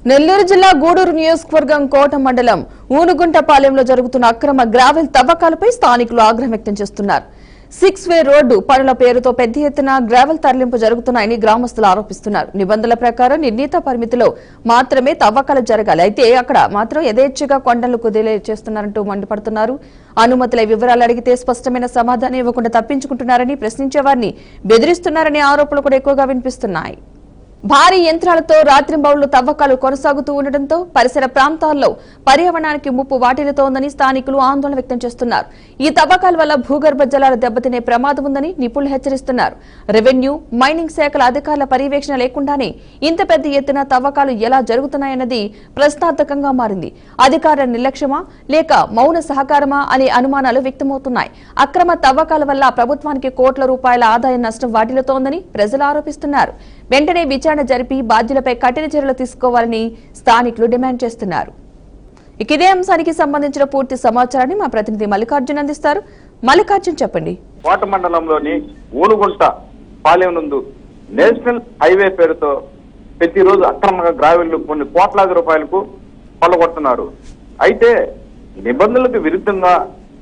నెల్లూరు జిల్లా గూడూరు నియోజకవర్గం కోట మండలం ఊనుగుంటపాలెంలో జరుగుతున్న అక్రమ గ్రావెల్ తవ్వకాలపై స్థానికులు ఆగ్రహం వ్యక్తం చేస్తున్నారు. 6 వే రోడ్డు పనుల పేరుతో పెద్ద ఎత్తున గ్రావెల్ తరలింపు జరుగుతున్నాయని గ్రామస్తులు ఆరోపిస్తున్నారు. నిబంధనల ప్రకారం నిర్ణీత పరిమితిలో మాత్రమే తవ్వకాలు జరగాలి. అయితే అక్కడ మాత్రం యథేచ్ఛగా కొండలు కుదిలే చేస్తున్నారంటూ మండిపడుతున్నారు. అనుమతుల వివరాలు అడిగితే స్పష్టమైన సమాధానం ఇవ్వకుండా తప్పించుకుంటున్నారని, ప్రశ్నించే వారిని బెదిరిస్తున్నారనే ఆరోపణలు కూడా ఎక్కువగా వినిపిస్తున్నాయి. భారీ యంత్రాలతో రాత్రింబవళ్లు తవ్వకాలు కొనసాగుతూ ఉండటంతో పరిసర ప్రాంతాల్లో పర్యావరణానికి ముప్పు వాటిల్లుతోందని స్థానికులు ఆందోళన వ్యక్తం చేస్తున్నారు. ఈ తవ్వకాల వల్ల భూగర్భ జలాలు దెబ్బతినే ప్రమాదం ఉందని నిపుణులు హెచ్చరిస్తున్నారు. రెవెన్యూ, మైనింగ్ శాఖల అధికారుల పర్యవేక్షణ లేకుండానే ఇంత పెద్ద ఎత్తున తవ్వకాలు ఎలా జరుగుతున్నాయన్నది ప్రశ్నార్థకంగా మారింది. అధికారుల నిర్లక్ష్యమా లేక మౌన సహకారమా అనే అనుమానాలు వ్యక్తమవుతున్నాయి. అక్రమ తవ్వకాల వల్ల ప్రభుత్వానికి కోట్ల రూపాయల ఆదాయ నష్టం వాటిల్లుతోందని ప్రజలు ఆరోపిస్తున్నారు. వెంటనే విచారణ జరిపి బాధ్యులపై కఠిన చర్యలు తీసుకోవాలని స్థానికులు డిమాండ్ చేస్తున్నారు. ఇదే అంశానికి సంబంధించిన పూర్తి సమాచారాన్ని మా ప్రతినిధి మల్లికార్జున్ అందిస్తారు. మల్లికార్జున్, చెప్పండి. కోట మండలంలోని ఊనుగుంట పాలెం నందు నేషనల్ హైవే పేరుతో ప్రతిరోజు అక్రమంగా గ్రావెళ్లు కొన్ని కోట్లాది రూపాయలకు కొల్లగొడుతున్నారు. అయితే నిబంధనలకు విరుద్ధంగా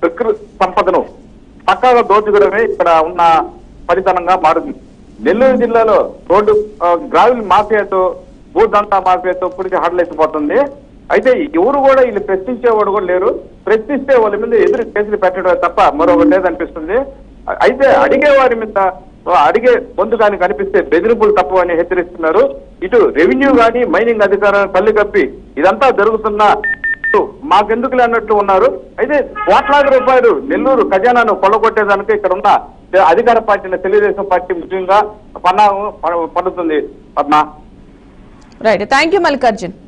ప్రకృతి సంపదను పక్కాగా దోచుకోవడమే ఇక్కడ ఉన్న పనితనంగా మారుతుంది. నెల్లూరు జిల్లాలో రోడ్డు గ్రావెల్ మాఫియాతో, భూదంతా మాఫియాతో పుడికి హడలెత్తిపోతుంది. అయితే ఎవరు కూడా వీళ్ళు ప్రశ్నించేవాడు కూడా లేరు. ప్రశ్నిస్తే వాళ్ళ మీద ఎదురు కేసులు పెట్టడం తప్ప మరొకటి లేదనిపిస్తుంది. అయితే అడిగే వారి మీద అడిగే పొందు కానీ కనిపిస్తే బెదిరింపులు తప్పు అని హెచ్చరిస్తున్నారు. ఇటు రెవెన్యూ కానీ మైనింగ్ అధికారులను కళ్ళు కప్పి ఇదంతా జరుగుతున్న మాకెందుకులే అన్నట్లు ఉన్నారు. అయితే కోట్లాది రూపాయలు నెల్లూరు ఖజానాను కొల్లగొట్టేదానికి ఇక్కడ ఉన్న అధికార పార్టీ తెలుగుదేశం పార్టీ ముఖ్యంగా పన్నుతుంది. Padma. Right, thank you Mallikarjun.